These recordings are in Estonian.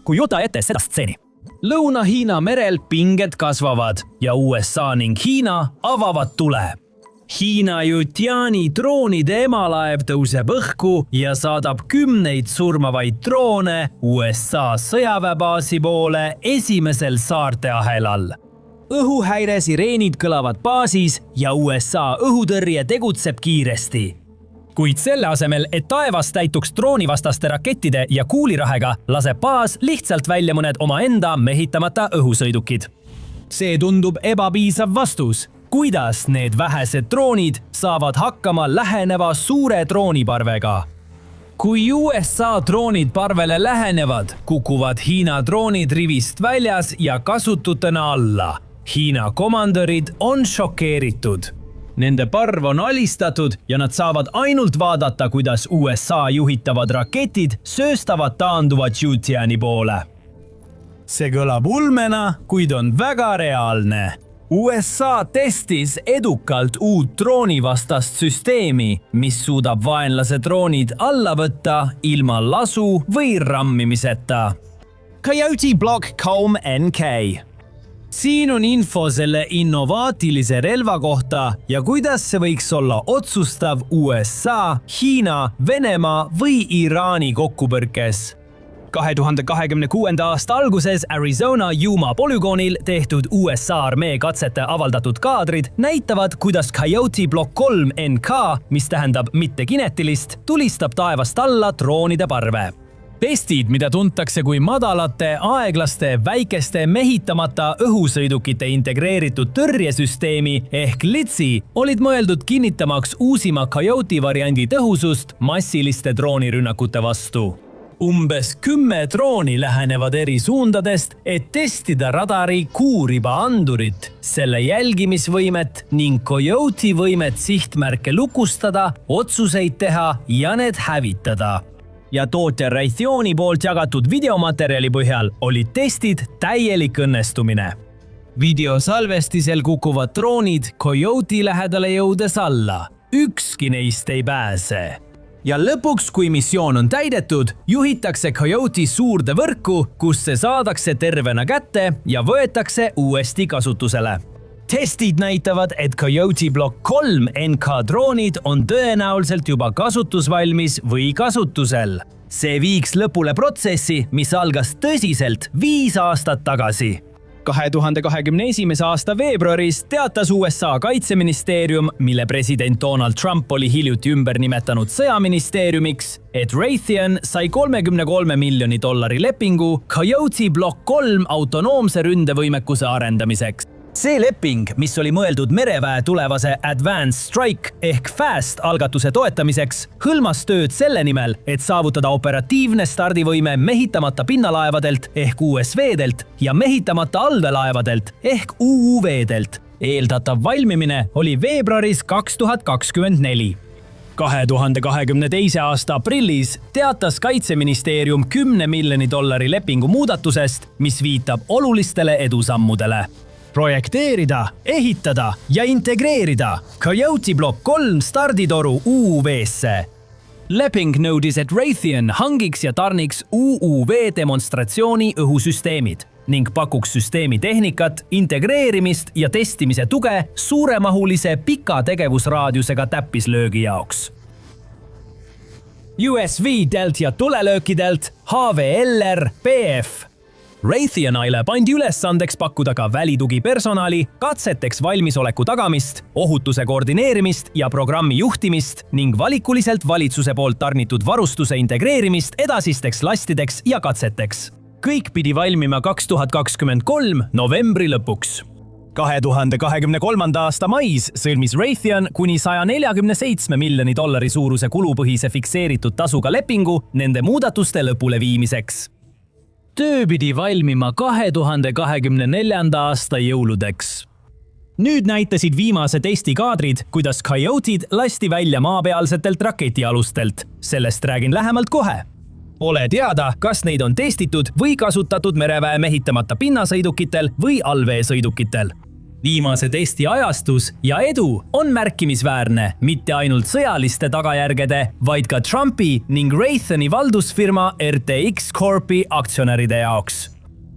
kujuta ette seda stseeni. Lõuna-Hiina merel pinged kasvavad ja USA ning Hiina avavad tule. Hiina Yutiani droonide emalaev tõuseb õhku ja saadab 10 surmavaid droone USA sõjaväebaasi poole esimesel saarteahelal. Õhuhäire sireenid kõlavad baasis ja USA õhutõrje tegutseb kiiresti. Kuid selle asemel, et taevas täituks droonivastaste rakettide ja kuulirahega, laseb baas lihtsalt välja mõned omaenda mehitamata õhusõidukid. See tundub ebapiisav vastus. Kuidas need vähesed droonid saavad hakkama läheneva suure drooniparvega? Kui USA droonid parvele lähenevad, kukuvad Hiina droonid rivist väljas ja kasututena alla. Hiina komandörid on šokeeritud. Nende parv on alistatud ja nad saavad ainult vaadata, kuidas USA juhitavad raketid sööstavad taanduvat Yutiani poole. See kõlab ulmena, kuid on väga reaalne. USA testis edukalt uut droonivastast süsteemi, mis suudab vaenlase droonid alla võtta ilma lasu või rammimiseta. Coyote Block COM NK. Siin on info selle innovaatilise relva kohta ja kuidas see võiks olla otsustav USA, Hiina, Venemaa või Iraani kokkupõrkes. 2026. aasta alguses Arizona Yuma polügoonil tehtud USA armee katsete avaldatud kaadrid näitavad, kuidas Coyote Block 3 NK, mis tähendab mitte kinetilist, tulistab taevast alla droonide parve. Testid, mida tuntakse kui madalate, aeglaste, väikeste, mehitamata õhusõidukite integreeritud tõrjesüsteemi ehk LITSI, olid mõeldud kinnitamaks uusima Coyote variandi tõhusust massiliste droonirünnakute vastu. Umbes 10 drooni lähenevad eri suundadest, et testida radari kuuriba andurit, selle jälgimisvõimet ning Coyote võimet sihtmärke lukustada, otsuseid teha ja need hävitada. Ja tootja Raytheoni poolt jagatud videomaterjali põhjal olid testid täielik õnnestumine. Videosalvestisel kukuvad droonid Coyote lähedale jõudes alla. Ükski neist ei pääse. Ja lõpuks, kui missioon on täidetud, juhitakse Coyote suurde võrku, kus see saadakse tervena kätte ja võetakse uuesti kasutusele. Testid näitavad, et Coyote Block 3 NK droonid on tõenäoliselt juba kasutusvalmis või kasutusel. See viiks lõpule protsessi, mis algas tõsiselt 5 aastat tagasi. 2021. aasta veebruaris teatas USA kaitseministeerium, mille president Donald Trump oli hiljuti ümber nimetanud sõjaministeeriumiks, et Raytheon sai $33 miljoni lepingu Coyote Block 3 autonoomse ründevõimekuse arendamiseks. See leping, mis oli mõeldud mereväe tulevase Advanced Strike ehk FAST algatuse toetamiseks, hõlmas tööd selle nimel, et saavutada operatiivne stardivõime mehitamata pinnalaevadelt ehk USV-delt ja mehitamata allveelaevadelt ehk UUV-delt. Eeldatav valmimine oli veebruaris 2024. 2022. aasta aprillis teatas kaitseministeerium $10 miljoni lepingu muudatusest, mis viitab olulistele edusammudele. Projekteerida, ehitada ja integreerida Coyote Block 3 starditoru UUV-sse. Leping nõudis, et Raytheon hangiks ja tarniks UUV demonstratsiooni õhusüsteemid ning pakuks süsteemi tehnikat, integreerimist ja testimise tuge suuremahulise pika tegevusraadiusega täppislöögi jaoks. USV-delt ja tulelöökidelt HVLR PF. Raytheonile pandi ülesandeks pakkuda ka välitugi personali, katseteks valmisoleku tagamist, ohutuse koordineerimist ja programmi juhtimist ning valikuliselt valitsuse poolt tarnitud varustuse integreerimist edasisteks lastideks ja katseteks. Kõik pidi valmima 2023 novembri lõpuks. 2023. aasta mais sõlmis Raytheon kuni $147 miljoni suuruse kulupõhise fikseeritud tasuga lepingu nende muudatuste lõpule viimiseks. Töö pidi valmima 2024. aasta jõuludeks. Nüüd näitasid viimase testi kaadrid, kuidas Coyoted lasti välja maapealsetelt raketialustelt. Sellest räägin lähemalt kohe. Pole teada, kas neid on testitud või kasutatud mereväe mehitamata pinnasõidukitel või allveesõidukitel. viimase testi ajastus ja edu on märkimisväärne mitte ainult sõjaliste tagajärgede, vaid ka Trumpi ning Raytheoni valdusfirma RTX Corpi aktsionäride jaoks.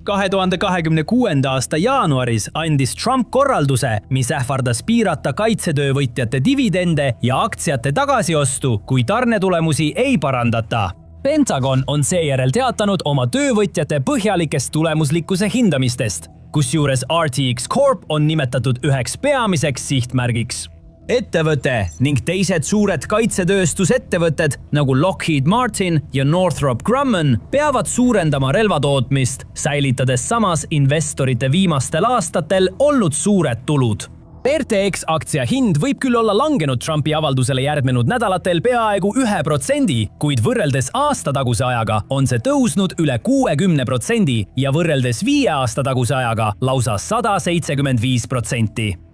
2026. aasta jaanuaris andis Trump korralduse, mis ähvardas piirata kaitsetöövõtjate dividende ja aktsiate tagasiostu, kui tarnetulemusi ei parandata. Pentagon on seejärel teatanud oma töövõtjate põhjalikest tulemuslikkuse hindamistest, kusjuures RTX Corp on nimetatud üheks peamiseks sihtmärgiks. Ettevõte ning teised suured kaitsetööstusettevõtted nagu Lockheed Martin ja Northrop Grumman peavad suurendama relvatootmist, säilitades samas investorite viimastel aastatel olnud suured tulud. RTX aktsia hind võib küll olla langenud Trumpi avaldusele järgnenud nädalatel peaaegu 1%, kuid võrreldes aastataguse ajaga on see tõusnud üle 60% ja võrreldes 5 aasta taguse ajaga lausa 175%.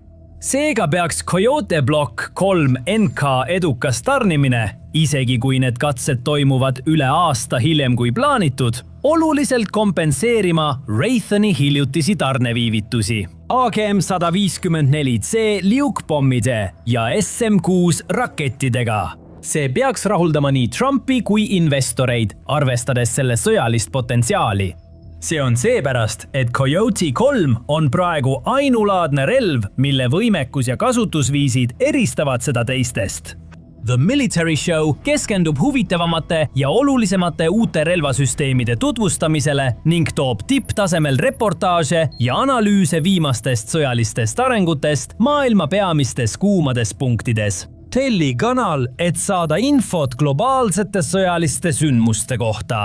Seega peaks Coyote Block 3 NK edukas tarnimine, isegi kui need katsed toimuvad üle aasta hiljem kui plaanitud, oluliselt kompenseerima Raytheoni hiljutisi tarneviivitusi. AGM-154C liukpommide ja SM-6 rakettidega. See peaks rahuldama nii Trumpi kui investoreid, arvestades selle sõjalist potentsiaali. See on seepärast, et Coyote 3 on praegu ainulaadne relv, mille võimekus ja kasutusviisid eristavad seda teistest. The Military Show keskendub huvitavamate ja olulisemate uute relvasüsteemide tutvustamisele ning toob tipptasemel reportaaže ja analüüse viimastest sõjalistest arengutest maailma peamistes kuumades punktides. Telli kanal, et saada infot globaalsete sõjaliste sündmuste kohta.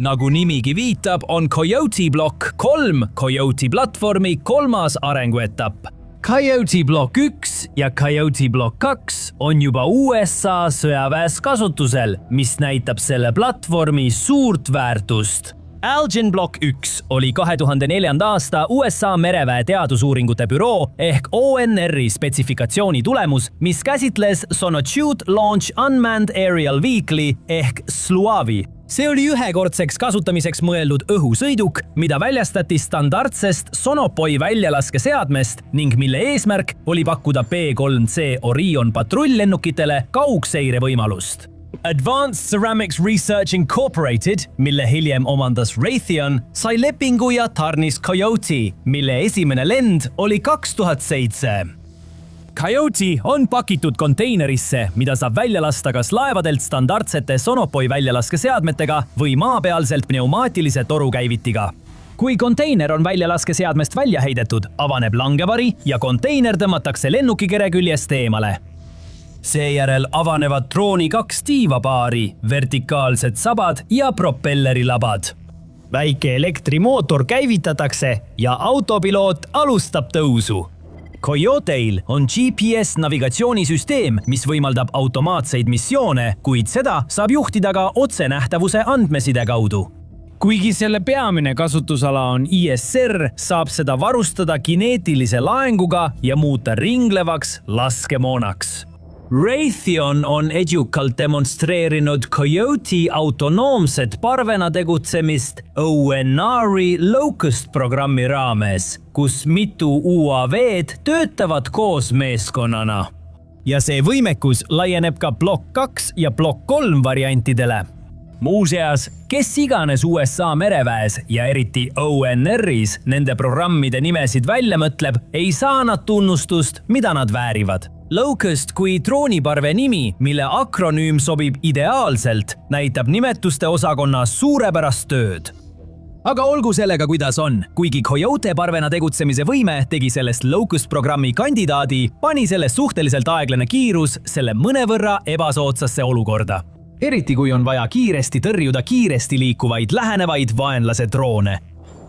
Nagu nimigi viitab, on Coyote Block 3 Coyote platvormi kolmas arenguetapp. Coyote Block 1 ja Coyote Block 2 on juba USA sõjaväes kasutusel, mis näitab selle platvormi suurt väärtust. Algen Block 1 oli 2004. aasta USA mereväe teadusuuringute büroo ehk ONR-i spetsifikatsiooni tulemus, mis käsitles Sonotute Launch Unmanned Aerial Vehicle'i ehk SLUAVi. See oli ühekordseks kasutamiseks mõeldud õhusõiduk, mida väljastati standardsest Sonopoi väljalaskeseadmest ning mille eesmärk oli pakkuda B-3C Orion patrull-lennukitele kaugseire võimalust. Advanced Ceramics Research Incorporated, mille hiljem omandas Raytheon, sai lepingu ja tarnis Coyote, mille esimene lend oli 2007. Coyote on pakitud konteinerisse, mida saab välja lasta kas laevadelt standardsete Sonopoi väljalaskeseadmetega või maapealselt pneumaatilise torukäivitiga. Kui konteiner on väljalaskeseadmest välja heidetud, avaneb langevari ja konteiner tõmmatakse lennukikere küljest eemale. Seejärel avanevad drooni 2 tiivapaari, vertikaalsed sabad ja propellerilabad. Väike elektrimootor käivitatakse ja autopiloot alustab tõusu. Coyote'il on GPS-navigatsioonisüsteem, mis võimaldab automaatseid missioone, kuid seda saab juhtida ka otsenähtavuse andmeside kaudu. Kuigi selle peamine kasutusala on ISR, saab seda varustada kineetilise laenguga ja muuta ringlevaks laskemoonaks. Raytheon on edukalt demonstreerinud Coyote autonoomset parvena tegutsemist ONR-i Locust programmi raames, kus mitu UAV-d töötavad koos meeskonnana. Ja see võimekus laieneb ka Block 2 ja Block 3 variantidele. Muuseas, kes iganes USA mereväes ja eriti ONR-is nende programmide nimesid välja mõtleb, ei saa nad tunnustust, mida nad väärivad. Locust kui drooniparve nimi, mille akronüüm sobib ideaalselt, näitab nimetuste osakonnas suurepärast tööd. Aga olgu sellega, kuidas on. Kuigi Coyote parvena tegutsemise võime tegi sellest Locust programmi kandidaadi, pani sellest suhteliselt aeglane kiirus selle mõnevõrra ebasoodsasse olukorda. Eriti kui on vaja kiiresti tõrjuda kiiresti liikuvaid lähenevaid vaenlase droone.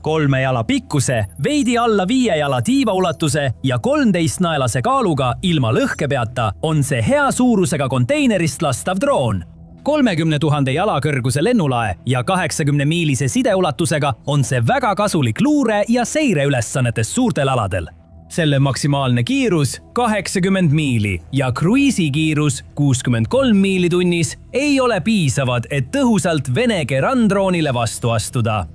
3 jala pikkuse, veidi alla 5 jala tiiva ulatuse ja 13 naelase kaaluga ilma lõhkepeata on see hea suurusega konteinerist lastav droon. 30 000 jala kõrguse lennulae ja 80-miilise sideulatusega on see väga kasulik luure- ja seireülesannetes suurtel aladel. Selle maksimaalne kiirus 80 miili ja kruiisikiirus 63 miili tunnis ei ole piisavad, et tõhusalt Vene Gerandroonile vastu astuda.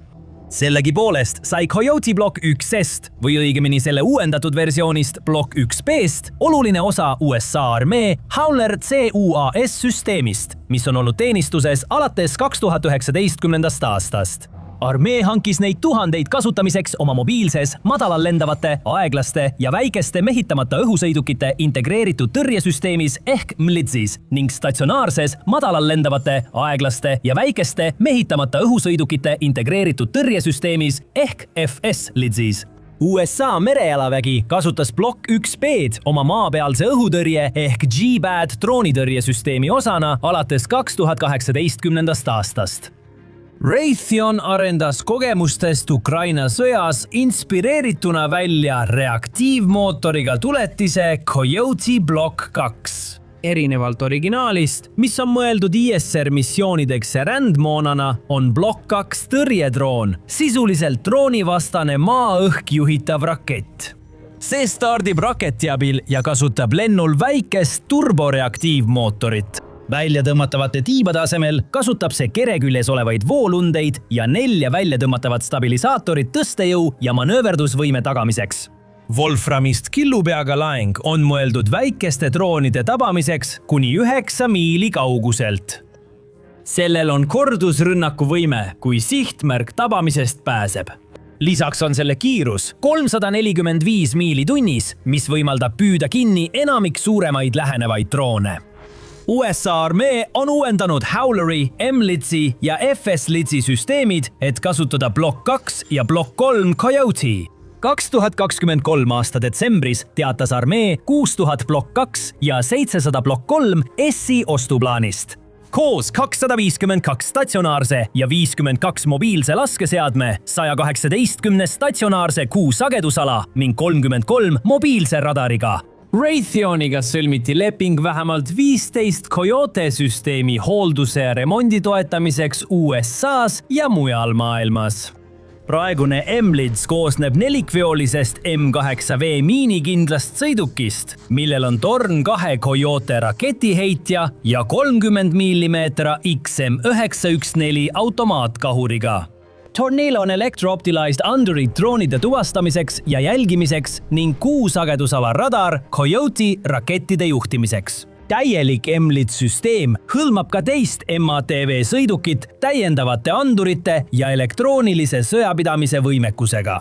Sellegipoolest sai Coyote Block 1-st või õigemini selle uuendatud versioonist Block 1B-st oluline osa USA armee Howler CUAS süsteemist, mis on olnud teenistuses alates 2019. aastast. Armee hankis neid tuhandeid kasutamiseks oma mobiilses, madalal lendavate, aeglaste ja väikeste mehitamata õhusõidukite integreeritud tõrjesüsteemis ehk MLIDSis ning statsionaarses, madalal lendavate, aeglaste ja väikeste mehitamata õhusõidukite integreeritud tõrjesüsteemis ehk FS-LIDSis. USA merejalavägi kasutas Block 1B-d oma maapealse õhutõrje ehk G-BAD droonitõrjesüsteemi osana alates 2018. aastast. Raytheon arendas kogemustest Ukraina sõjas inspireerituna välja reaktiivmootoriga tuletise Coyote Block 2. Erinevalt originaalist, mis on mõeldud ISR missioonideks ja rändmoonana, on Block 2 tõrjedroon, sisuliselt droonivastane maa-õhk juhitav rakett. See stardib raketi abil ja kasutab lennul väikest turboreaktiivmootorit. Välja tõmmatavate tiibade asemel kasutab see kere küljes olevaid voolundeid ja 4 välja tõmmatavat stabilisaatorit tõstejõu ja manööverdusvõime tagamiseks. Wolframist killupeaga laeng on mõeldud väikeste droonide tabamiseks kuni 9 miili kauguselt. Sellel on kordusrünnakuvõime, kui sihtmärk tabamisest pääseb. Lisaks on selle kiirus 345 miili tunnis, mis võimaldab püüda kinni enamik suuremaid lähenevaid droone. USA armee on uuendanud Howleri, MLIDSi ja FS-LIDSi süsteemid, et kasutada Block 2 ja Block 3 Coyote. 2023 aasta detsembris teatas armee 6000 Block 2 ja 700 Block 3 SI ostuplaanist. Koos 252 statsionaarse ja 52 mobiilse laskeseadme, 118 statsionaarse kuusagedusala ning 33 mobiilse radariga. Raytheoniga sõlmiti leping vähemalt 15 Coyote süsteemi hoolduse ja remondi toetamiseks USAs ja mujal maailmas. Praegune MLIDS koosneb nelikveolisest M8V miinikindlast sõidukist, millel on torn 2 Coyote raketiheitja ja 30 mm XM914 automaatkahuriga. Tornil on Electro-Optimized Underit droonide tuvastamiseks ja jälgimiseks ning kuusagedusala radar Coyote rakettide juhtimiseks. Täielik MLIDS-süsteem hõlmab ka teist MATV sõidukit täiendavate andurite ja elektroonilise sõjapidamise võimekusega.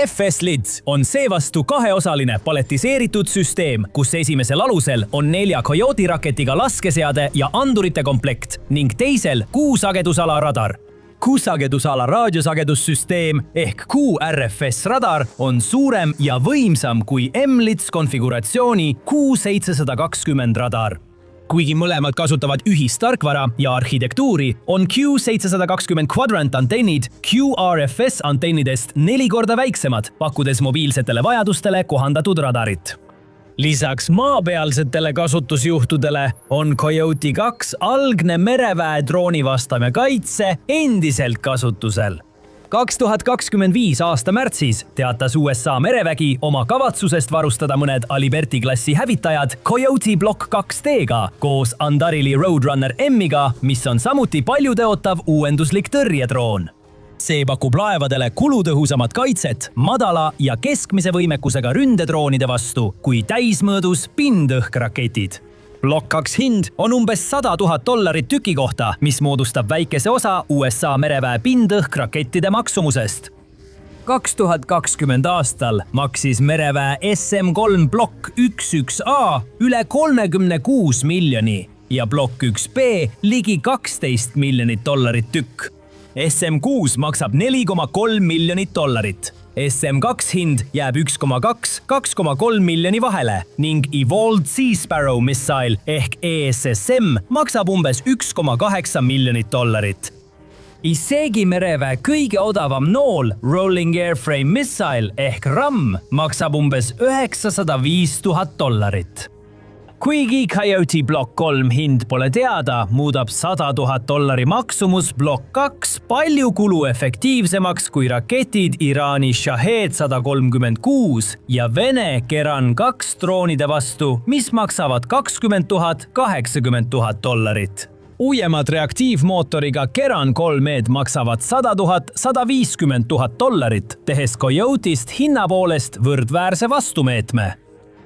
FS-LIDS on seevastu kaheosaline paletiseeritud süsteem, kus esimesel alusel on 4 Coyote raketiga laskeseade ja andurite komplekt ning teisel kuusagedusala radar. Kuusagedusala raadiosagedussüsteem ehk QRFS radar on suurem ja võimsam kui MLIDS konfiguratsiooni Q720 radar. Kuigi mõlemad kasutavad ühistarkvara ja arhitektuuri, on Q720 quadrant antennid QRFS antennidest 4 korda väiksemad, pakkudes mobiilsetele vajadustele kohandatud radarit. Lisaks maapealsetele kasutusjuhtudele on Coyote 2 algne mereväe droonivastane kaitse endiselt kasutusel. 2025 aasta märtsis teatas USA merevägi oma kavatsusest varustada mõned Aliberti klassi hävitajad Coyote Block 2D-ga koos Andarili Roadrunner M-iga, mis on samuti paljuteotav uuenduslik tõrjedroon. See pakub laevadele kulutõhusamat kaitset madala ja keskmise võimekusega ründedroonide vastu kui täismõõdus pindõhkraketid. Block 2 hind on umbes $100,000 tüki kohta, mis moodustab väikese osa USA mereväe pindõhkrakettide maksumusest. 2020 aastal maksis mereväe SM3 Block 1A üle 36 miljoni ja Block 1B ligi $12 miljonit tükk. SM6 maksab $4,3 miljonit. SM2 hind jääb 1,2–2,3 miljoni vahele ning Evolved Sea Sparrow Missile ehk ESSM maksab umbes $1,8 miljonit. Isegi mereväe kõige odavam nool Rolling Airframe Missile ehk RAM maksab umbes $905,000. Kuigi Coyote Block 3 hind pole teada, muudab $100,000 maksumus Block 2 palju kuluefektiivsemaks kui raketid Iraani Shahed 136 ja Vene Keran 2 droonide vastu, mis maksavad $20,000–$80,000. Uuemad reaktiivmootoriga Keran 3-d maksavad $100,000–150,000, tehes Coyotist hinna poolest võrdväärse vastumeetme.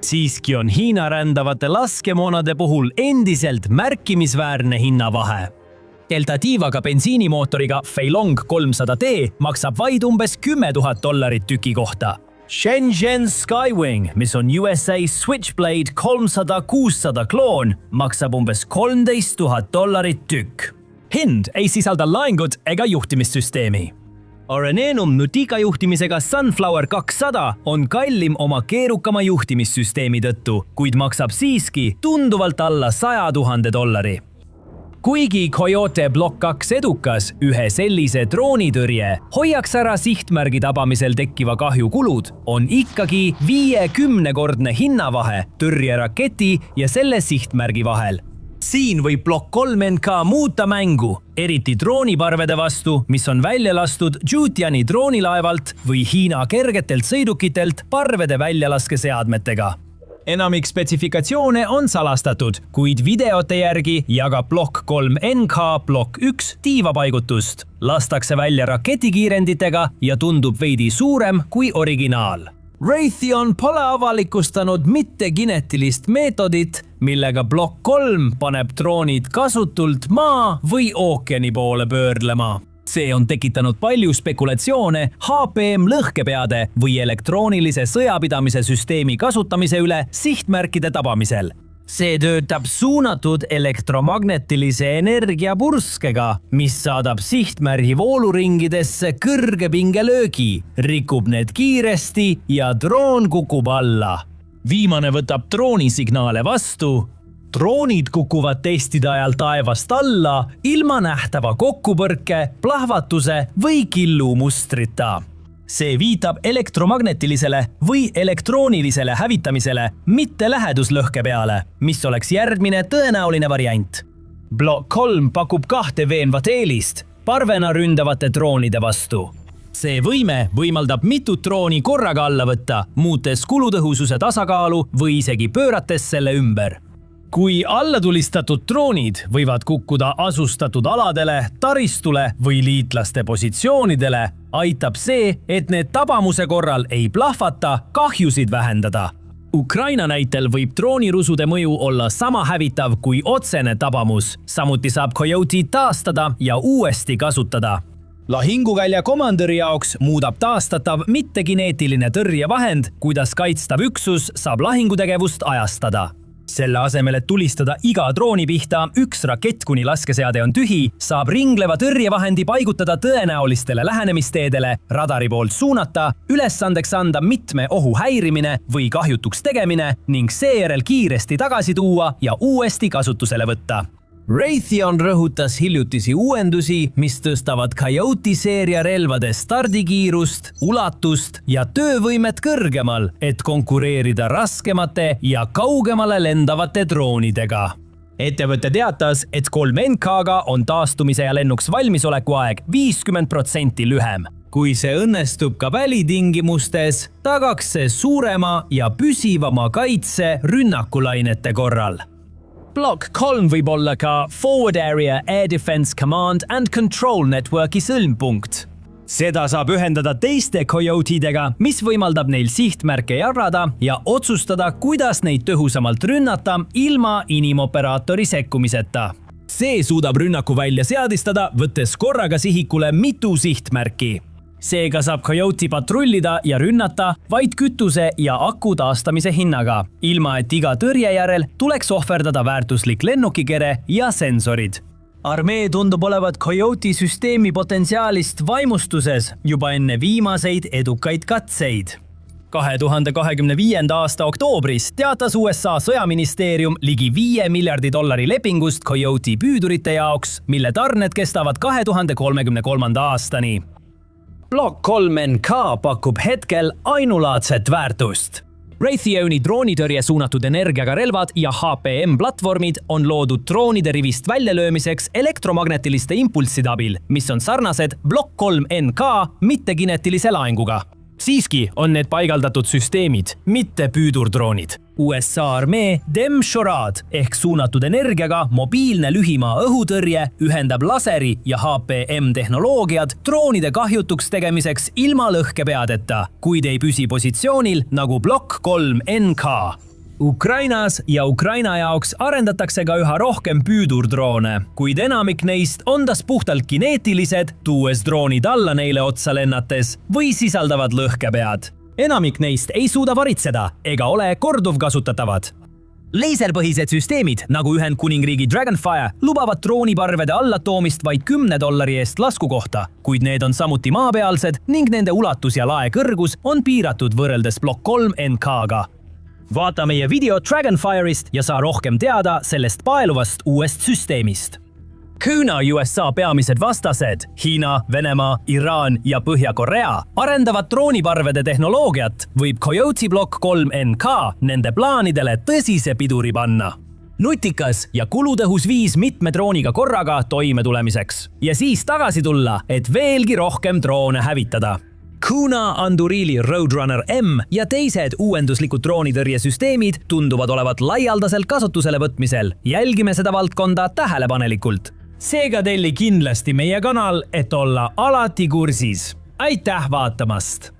Siiski on Hiina rändavate laskemoonade puhul endiselt märkimisväärne hinnavahe. Delta Divaga bensiinimootoriga Feilong 300D maksab vaid umbes $10,000 tüki kohta. Shenzhen Skywing, mis on USA Switchblade 300-600 kloon, maksab umbes $13,000 tükk. Hind ei sisalda laengut ega juhtimissüsteemi. Arenenum nutika juhtimisega Sunflower 200 on kallim oma keerukama juhtimissüsteemi tõttu, kuid maksab siiski tunduvalt alla $100,000. Kuigi Coyote Block 2 edukas, ühe sellise droonitõrje hoiaks ära sihtmärgi tabamisel tekkiva kahju kulud, on ikkagi 50-kordne hinnavahe tõrjeraketi ja selle sihtmärgi vahel. Siin võib Block 3NK muuta mängu, eriti drooniparvede vastu, mis on välja lastud Zhujiani droonilaevalt või Hiina kergetelt sõidukitelt parvede väljalaskeseadmetega. Enamik spetsifikatsioone on salastatud, kuid videote järgi jagab Block 3NK Block 1 tiivapaigutust. Lastakse välja raketikiirenditega ja tundub veidi suurem kui originaal. Raytheon pole avalikustanud mittekinetilist meetodit, millega Block 3 paneb droonid kasutult maa või ookeani poole pöörlema. See on tekitanud palju spekulatsioone HPM lõhkepeade või elektroonilise sõjapidamise süsteemi kasutamise üle sihtmärkide tabamisel. See töötab suunatud elektromagnetilise energiapurskega, mis saadab sihtmärgi vooluringidesse kõrgepingelöögi, rikub need kiiresti ja droon kukub alla. Viimane võtab droonisignaale vastu. Droonid kukuvad testide ajal taevast alla ilma nähtava kokkupõrke, plahvatuse või killumustrita. See viitab elektromagnetilisele või elektroonilisele hävitamisele, mitte läheduslõhke peale, mis oleks järgmine tõenäoline variant. Block 3 pakub 2 veenvat eelist parvena ründavate droonide vastu. See võime võimaldab mitut drooni korraga alla võtta, muutes kulutõhususe tasakaalu või isegi pöörates selle ümber. Kui allatulistatud droonid võivad kukkuda asustatud aladele, taristule või liitlaste positsioonidele, aitab see, et need tabamuse korral ei plahvata, kahjusid vähendada. Ukraina näitel võib droonirusude mõju olla sama hävitav kui otsene tabamus, samuti saab Coyote taastada ja uuesti kasutada. Lahinguvälja komandöri jaoks muudab taastatav mittekineetiline tõrjevahend, kuidas kaitstav üksus saab lahingutegevust ajastada. Selle asemel, et tulistada iga drooni pihta üks rakett kuni laskeseade on tühi, saab ringleva tõrjevahendi paigutada tõenäolistele lähenemisteedele, radari poolt suunata, ülesandeks anda mitme ohu häirimine või kahjutuks tegemine ning seejärel kiiresti tagasi tuua ja uuesti kasutusele võtta. Raytheon rõhutas hiljutisi uuendusi, mis tõstavad Coyote seeria relvade stardikiirust, ulatust ja töövõimet kõrgemal, et konkureerida raskemate ja kaugemale lendavate droonidega. Ettevõte teatas, et 3NK-ga on taastumise ja lennuks valmisoleku aeg 50% lühem. Kui see õnnestub ka välitingimustes, tagaks see suurema ja püsivama kaitse rünnakulainete korral. Block 3 võib olla ka Forward Area Air Defense Command and Control Networki sõlmpunkt. Seda saab ühendada teiste Coyotedega, mis võimaldab neil sihtmärke jagada ja otsustada, kuidas neid tõhusamalt rünnata ilma inimoperaatori sekkumiseta. See suudab rünnaku välja seadistada, võttes korraga sihikule mitu sihtmärki. Seega saab Coyote patrullida ja rünnata vaid kütuse ja aku taastamise hinnaga, ilma et iga tõrje järel tuleks ohverdada väärtuslik lennukikere ja sensorid. Armee tundub olevat Coyote süsteemi potentsiaalist vaimustuses juba enne viimaseid edukaid katseid. 2025. aasta oktoobris teatas USA sõjaministeerium ligi $5 miljardi lepingust Coyote püüdurite jaoks, mille tarned kestavad 2033. aastani. Block 3NK pakub hetkel ainulaadset väärtust. Raytheoni droonitõrje suunatud energiaga relvad ja HPM-platvormid on loodud droonide rivist väljalöömiseks elektromagnetiliste impulsside abil, mis on sarnased Block 3NK mittekinetilise laenguga. Siiski on need paigaldatud süsteemid, mitte püüdurdroonid. USA armee Dem-Shorad ehk suunatud energiaga mobiilne lühimaa õhutõrje ühendab laseri ja HPM tehnoloogiad droonide kahjutuks tegemiseks ilma lõhkepeadeta, kuid ei püsi positsioonil nagu Block 3 NK. Ukrainas ja Ukraina jaoks arendatakse ka üha rohkem püüdurdroone, kuid enamik neist on tas puhtalt kineetilised, tuues droonid alla neile otsa lennates või sisaldavad lõhkepead. Enamik neist ei suuda varitseda ega ole korduvkasutatavad. Leiserpõhised süsteemid, nagu Ühendkuningriigi Dragonfire, lubavad drooniparvede allatoomist vaid $10 eest lasku kohta, kuid need on samuti maapealsed ning nende ulatus ja laekõrgus on piiratud võrreldes Block 3 NK-ga. Vaata meie video Dragonfire'ist ja saa rohkem teada sellest paeluvast uuest süsteemist. Kuna USA peamised vastased, Hiina, Venemaa, Iraan ja Põhja-Korea, arendavad drooniparvede tehnoloogiat, võib Coyote Block 3 NK nende plaanidele tõsise piduri panna. Nutikas ja kulutõhus viis mitme drooniga korraga toime tulemiseks ja siis tagasi tulla, et veelgi rohkem droone hävitada. Kuna Andurili Roadrunner M ja teised uuenduslikud droonitõrjesüsteemid tunduvad olevat laialdaselt kasutusele võtmisel. Jälgime seda valdkonda tähelepanelikult. Seega telli kindlasti meie kanal, et olla alati kursis. Aitäh vaatamast!